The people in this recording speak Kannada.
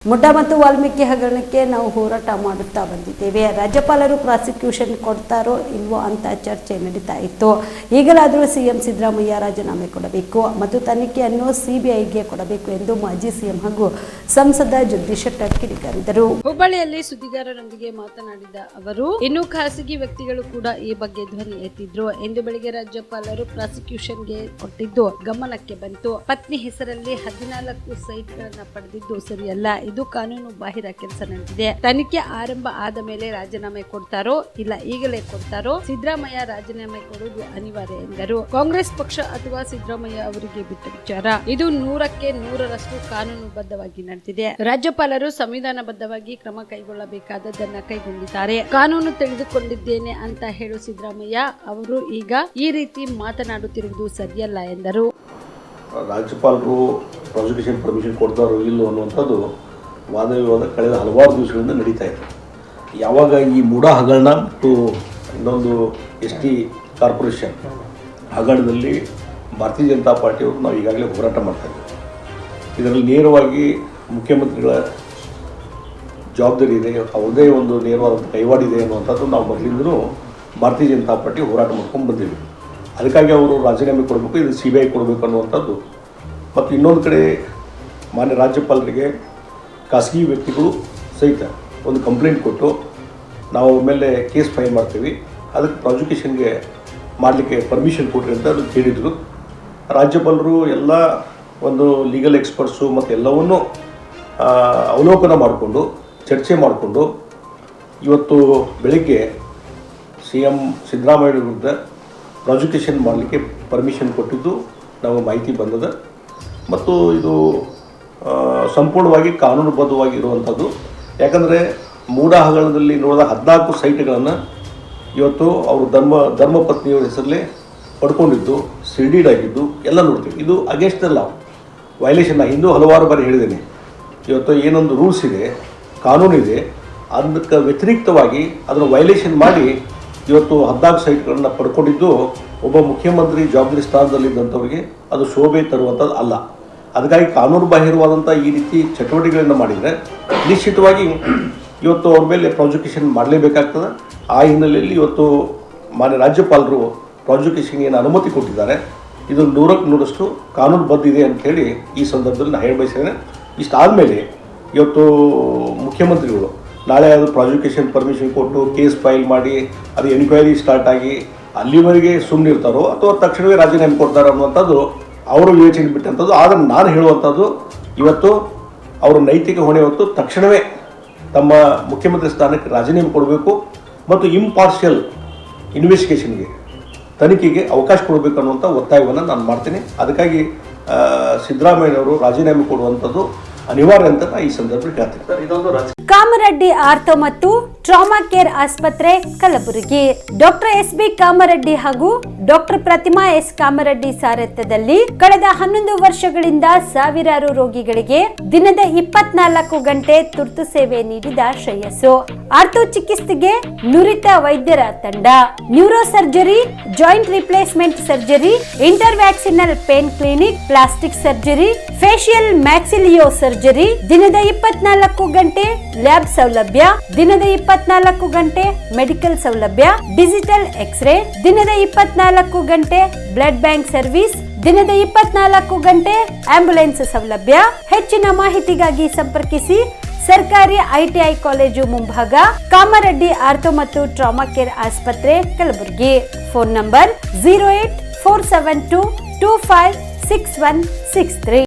ಮುಡ್ಡಾ ಮತ್ತು ವಾಲ್ಮೀಕಿ ಹಗರಣಕ್ಕೆ ನಾವು ಹೋರಾಟ ಮಾಡುತ್ತಾ ಬಂದಿದ್ದೇವೆ. ರಾಜ್ಯಪಾಲರು ಪ್ರಾಸಿಕ್ಯೂಷನ್ ಕೊಡ್ತಾರೋ ಇಲ್ವೋ ಅಂತ ಚರ್ಚೆ ನಡೀತಾ ಇತ್ತು. ಈಗಲಾದರೂ ಸಿಎಂ ಸಿದ್ದರಾಮಯ್ಯ ರಾಜೀನಾಮೆ ಕೊಡಬೇಕು ಮತ್ತು ತನಿಖೆಯನ್ನು ಸಿಬಿಐಗೆ ಕೊಡಬೇಕು ಎಂದು ಮಾಜಿ ಸಿಎಂ ಹಾಗೂ ಸಂಸದ ಜಗದೀಶ್ ಶೆಟ್ಟರ್ ಕಿಡಿಕಾರಿದರು. ಹುಬ್ಬಳ್ಳಿಯಲ್ಲಿ ಸುದ್ದಿಗಾರರೊಂದಿಗೆ ಮಾತನಾಡಿದ ಅವರು, ಇನ್ನು ಖಾಸಗಿ ವ್ಯಕ್ತಿಗಳು ಕೂಡ ಈ ಬಗ್ಗೆ ಧ್ವನಿ ಎತ್ತಿದ್ರು. ಇಂದು ಬೆಳಿಗ್ಗೆ ರಾಜ್ಯಪಾಲರು ಪ್ರಾಸಿಕ್ಯೂಷನ್ಗೆ ಕೊಟ್ಟಿದ್ದು ಗಮನಕ್ಕೆ ಬಂತು. ಪತ್ನಿ ಹೆಸರಲ್ಲಿ 14 ಸೈಟ್ಗಳನ್ನು ಪಡೆದಿದ್ದು ಸರಿಯಲ್ಲ. ಇದು ಕಾನೂನು ಬಾಹಿರ ಕೆಲಸ ನಡೆದಿದೆ. ತನಿಖೆ ಆರಂಭ ಆದ ಮೇಲೆ ರಾಜೀನಾಮೆ ಕೊಡ್ತಾರೋ ಇಲ್ಲ ಈಗಲೇ ಕೊಡ್ತಾರೋ ಸಿದ್ದರಾಮಯ್ಯ ರಾಜೀನಾಮೆ ಕೊಡುವುದು ಅನಿವಾರ್ಯ ಎಂದರು. ಕಾಂಗ್ರೆಸ್ ಪಕ್ಷ ಅಥವಾ ಸಿದ್ದರಾಮಯ್ಯ ಅವರಿಗೆ ಬಿಟ್ಟ ವಿಚಾರ. ಇದು 100ಕ್ಕೆ 100ರಷ್ಟು ಕಾನೂನುಬದ್ಧವಾಗಿ ನಡೆದಿದೆ. ರಾಜ್ಯಪಾಲರು ಸಂವಿಧಾನಬದ್ಧವಾಗಿ ಕ್ರಮ ಕೈಗೊಳ್ಳಬೇಕಾದದ್ದನ್ನ ಕೈಗೊಂಡಿದ್ದಾರೆ. ಕಾನೂನು ತಿಳಿದುಕೊಂಡಿದ್ದೇನೆ ಅಂತ ಹೇಳು ಸಿದ್ದರಾಮಯ್ಯ ಅವರು ಈಗ ಈ ರೀತಿ ಮಾತನಾಡುತ್ತಿರುವುದು ಸರಿಯಲ್ಲ ಎಂದರು. ರಾಜ್ಯಪಾಲರು ಪ್ರಾಸಿಕ್ಯೂಷನ್ ಪರ್ಮಿಷನ್ ಕೊಡ್ತಾರೋ ಇಲ್ಲೋ ಅನ್ನುವಂಥದ್ದು ವಾದ ವಿವಾದ ಕಳೆದ ಹಲವಾರು ದಿವಸಗಳಿಂದ ನಡೀತಾ ಇದೆ. ಯಾವಾಗ ಈ ಮುಡಾ ಹಗರಣ ಮತ್ತು ಇನ್ನೊಂದು ST ಕಾರ್ಪೊರೇಷನ್ ಹಗರಣದಲ್ಲಿ ಭಾರತೀಯ ಜನತಾ ಪಾರ್ಟಿಯವರು ನಾವು ಈಗಾಗಲೇ ಹೋರಾಟ ಮಾಡ್ತಾ ಇದ್ದೀವಿ. ಇದರಲ್ಲಿ ನೇರವಾಗಿ ಮುಖ್ಯಮಂತ್ರಿಗಳ ಜವಾಬ್ದಾರಿ ಇದೆ, ಅವ್ರದೇ ಒಂದು ನೇರವಾದಂಥ ಕೈವಾಡಿದೆ ಅನ್ನುವಂಥದ್ದು ನಾವು ಮೊದಲಿಂದಲೂ ಭಾರತೀಯ ಜನತಾ ಪಾರ್ಟಿ ಹೋರಾಟ ಮಾಡ್ಕೊಂಡು ಬಂದಿದ್ದೀವಿ. ಅದಕ್ಕಾಗಿ ಅವರು ರಾಜೀನಾಮೆ ಕೊಡಬೇಕು, ಇದು CBI ಕೊಡಬೇಕು ಅನ್ನುವಂಥದ್ದು. ಮತ್ತು ಇನ್ನೊಂದು ಕಡೆ ಮಾನ್ಯ ರಾಜ್ಯಪಾಲರಿಗೆ ಖಾಸಗಿ ವ್ಯಕ್ತಿಗಳು ಸಹಿತ ಒಂದು ಕಂಪ್ಲೇಂಟ್ ಕೊಟ್ಟು ನಾವು ಮೇಲೆ ಕೇಸ್ ಫೈಲ್ ಮಾಡ್ತೀವಿ, ಅದಕ್ಕೆ ಪ್ರಾಸಿಕ್ಯೂಷನ್ಗೆ ಮಾಡಲಿಕ್ಕೆ ಪರ್ಮಿಷನ್ ಕೊಡ್ರಿ ಅಂತ ಅದು ಕೇಳಿದರು. ರಾಜ್ಯಪಾಲರು ಎಲ್ಲ ಒಂದು ಲೀಗಲ್ ಎಕ್ಸ್ಪರ್ಟ್ಸು ಮತ್ತು ಎಲ್ಲವನ್ನೂ ಅವಲೋಕನ ಮಾಡಿಕೊಂಡು ಚರ್ಚೆ ಮಾಡಿಕೊಂಡು ಇವತ್ತು ಬೆಳಗ್ಗೆ CM ಸಿದ್ದರಾಮಯ್ಯ ವಿರುದ್ಧ ಪ್ರಾಸಿಕ್ಯೂಷನ್ ಮಾಡಲಿಕ್ಕೆ ಪರ್ಮಿಷನ್ ಕೊಟ್ಟಿದ್ದು ನಾವು ಮಾಹಿತಿ ಬಂದದ. ಮತ್ತು ಇದು ಸಂಪೂರ್ಣವಾಗಿ ಕಾನೂನುಬದ್ಧವಾಗಿ ಇರುವಂಥದ್ದು. ಯಾಕಂದರೆ ಮೂಡಾ ಹಗರಣದಲ್ಲಿ ನೋಡಿದ 14 ಸೈಟ್ಗಳನ್ನು ಇವತ್ತು ಅವರು ಧರ್ಮಪತ್ನಿಯವರ ಹೆಸರಲ್ಲೇ ಪಡ್ಕೊಂಡಿದ್ದು, ಸಿಲ್ಡೀಡ್ ಆಗಿದ್ದು ಎಲ್ಲ ನೋಡ್ತೀವಿ. ಇದು against the law violation. Hindu ಹಲವಾರು ಬಾರಿ ಹೇಳಿದ್ದೇನೆ, ಇವತ್ತು ಏನೊಂದು ರೂಲ್ಸ್ ಇದೆ, ಕಾನೂನಿದೆ, ಅದಕ್ಕೆ ವ್ಯತಿರಿಕ್ತವಾಗಿ ಅದನ್ನು ವೈಲೇಷನ್ ಮಾಡಿ ಇವತ್ತು 14 ಸೈಟ್ಗಳನ್ನು ಪಡ್ಕೊಂಡಿದ್ದು ಒಬ್ಬ ಮುಖ್ಯಮಂತ್ರಿ ಜವಾಬ್ದಾರಿ ಸ್ಥಾನದಲ್ಲಿದ್ದಂಥವ್ರಿಗೆ ಅದು ಶೋಭೆ ತರುವಂಥದ್ದು ಅಲ್ಲ. ಅದಕ್ಕಾಗಿ ಕಾನೂನು ಬಾಹಿರವಾದಂಥ ಈ ರೀತಿ ಚಟುವಟಿಕೆಗಳನ್ನು ಮಾಡಿದರೆ ನಿಶ್ಚಿತವಾಗಿ ಇವತ್ತು ಅವ್ರ ಮೇಲೆ ಪ್ರಾಸಿಕ್ಯೂಷನ್ ಮಾಡಲೇಬೇಕಾಗ್ತದೆ. ಆ ಹಿನ್ನೆಲೆಯಲ್ಲಿ ಇವತ್ತು ಮಾನ್ಯ ರಾಜ್ಯಪಾಲರು ಪ್ರಾಸಿಕ್ಯೂಷನ್ಗೆ ಏನು ಅನುಮತಿ ಕೊಟ್ಟಿದ್ದಾರೆ, ಇದು 100ಕ್ಕೆ 100ರಷ್ಟು ಕಾನೂನುಬದ್ಧ ಇದೆ ಅಂಥೇಳಿ ಈ ಸಂದರ್ಭದಲ್ಲಿ ನಾನು ಹೇಳಬಯಸ್ತೇನೆ. ಇಷ್ಟಾದಮೇಲೆ ಇವತ್ತು ಮುಖ್ಯಮಂತ್ರಿಗಳು ನಾಳೆ ಅದು ಪ್ರಾಸಿಕ್ಯೂಷನ್ ಪರ್ಮಿಷನ್ ಕೊಟ್ಟು ಕೇಸ್ ಫೈಲ್ ಮಾಡಿ ಅದು ಎನ್ಕ್ವೈರಿ ಸ್ಟಾರ್ಟ್ ಆಗಿ ಅಲ್ಲಿವರೆಗೆ ಸುಮ್ಮನಿರ್ತಾರೋ ಅಥವಾ ತಕ್ಷಣವೇ ರಾಜೀನಾಮೆ ಕೊಡ್ತಾರೋ ಅನ್ನುವಂಥದ್ದು ಅವರು ಯೋಚನೆ ಬಿಟ್ಟಂಥದ್ದು. ಆದರೆ ನಾನು ಹೇಳುವಂಥದ್ದು ಇವತ್ತು ಅವರು ನೈತಿಕ ಹೊಣೆ ಹೊತ್ತು ತಕ್ಷಣವೇ ತಮ್ಮ ಮುಖ್ಯಮಂತ್ರಿ ಸ್ಥಾನಕ್ಕೆ ರಾಜೀನಾಮೆ ಕೊಡಬೇಕು ಮತ್ತು ಇಂಪಾರ್ಷಿಯಲ್ ಇನ್ವೆಸ್ಟಿಗೇಷನ್ಗೆ ತನಿಖೆಗೆ ಅವಕಾಶ ಕೊಡಬೇಕು ಅನ್ನುವಂಥ ಒತ್ತಾಯವನ್ನು ನಾನು ಮಾಡ್ತೀನಿ. ಅದಕ್ಕಾಗಿ ಸಿದ್ದರಾಮಯ್ಯನವರು ರಾಜೀನಾಮೆ ಕೊಡುವಂಥದ್ದು ಅನಿವಾರ್ಯ ಅಂತ ಈ ಸಂದರ್ಭದಲ್ಲಿ ಹೇಳ್ತೀನಿ. ಕಾಮರೆಡ್ಡಿ ಆರ್ಥೋ ಮತ್ತು ಟ್ರಾಮಾ ಕೇರ್ ಆಸ್ಪತ್ರೆ ಕಲಬುರಗಿ. ಡಾಕ್ಟರ್ SB ಕಾಮರೆಡ್ಡಿ ಹಾಗೂ ಡಾಕ್ಟರ್ ಪ್ರತಿಮಾ S ಕಾಮರೆಡ್ಡಿ ಸಾರಥ್ಯದಲ್ಲಿ ಕಳೆದ 11 ವರ್ಷಗಳಿಂದ ಸಾವಿರಾರು ರೋಗಿಗಳಿಗೆ ದಿನದ 24 ಗಂಟೆ ತುರ್ತು ಸೇವೆ ನೀಡಿದ ಶ್ರೇಯಸ್ಸು. ಆರ್ಥೋ ಚಿಕಿತ್ಸೆಗೆ ನುರಿತ ವೈದ್ಯರ ತಂಡ, neuro surgery, joint replacement surgery, interventional pain clinic, plastic surgery, facial maxillo surgery, ದಿನದ 24 ಗಂಟೆ ಲ್ಯಾಬ್ ಸೌಲಭ್ಯ, ದಿನದ 24 ಗಂಟೆ ಮೆಡಿಕಲ್ ಸೌಲಭ್ಯ, ಡಿಜಿಟಲ್ ಎಕ್ಸ್ರೇ, ದಿನದ 24 ಗಂಟೆ ಬ್ಲಡ್ ಬ್ಯಾಂಕ್ ಸರ್ವಿಸ್, ದಿನದ 24 ಗಂಟೆ ಆಂಬ್ಯುಲೆನ್ಸ್ ಸೌಲಭ್ಯ. ಹೆಚ್ಚಿನ ಮಾಹಿತಿಗಾಗಿ ಸಂಪರ್ಕಿಸಿ ಸರ್ಕಾರಿ ITI ಕಾಲೇಜು ಮುಂಭಾಗ, ಕಾಮರೆಡ್ಡಿ ಆರ್ಥೋ ಮತ್ತು ಟ್ರಾಮಾ ಕೇರ್ ಆಸ್ಪತ್ರೆ ಕಲಬುರಗಿ. Phone number 084722566163.